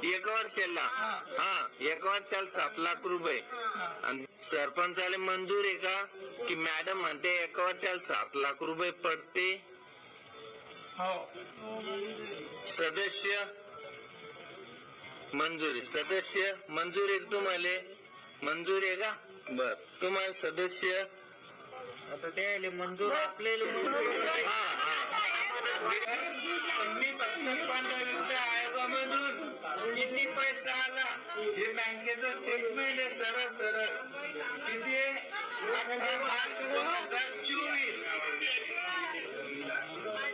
एक वर्षाला एक वर्षाला 7 लाख रुपये. आणि सरपंचाला मंजूर आहे का की मॅडम म्हणते एक वर्षाला 7 लाख रुपये पडते. सदस्य मंजूर सदस्य मंजूर आहे तुम्हाला मंजूर आहे का. बर तुम्हाला सदस्य आता ते मंजूर आपल्याला मी फक्त 15 रुपये आयोगामधून किती पैसा आला हे बँकेचं स्टेटमेंट आहे सरळ किती 18 मार्च 2024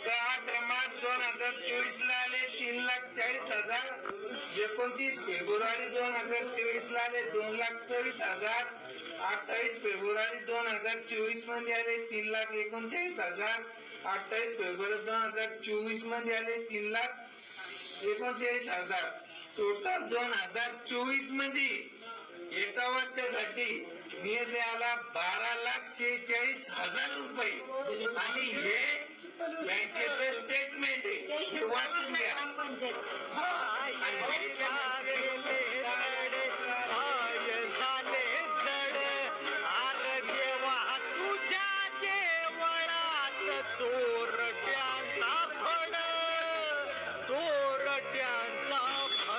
18 मार्च 2024 ला आले 3,40,000. 29 फेब्रुवारी 2024 ला आले 2,26,000. 28 फेब्रुवारी 2024 मध्ये आले 3,39,000. 28 फेब्रुवारी 2024 मध्ये आले 3,39,000. टोटल 2024 मध्ये एका वर्षासाठी निधी आला 12,46,000 रुपये. आणि हे बँकेचं स्टेटमेंट आहे वाचून घ्या. चोरट्यांचा फड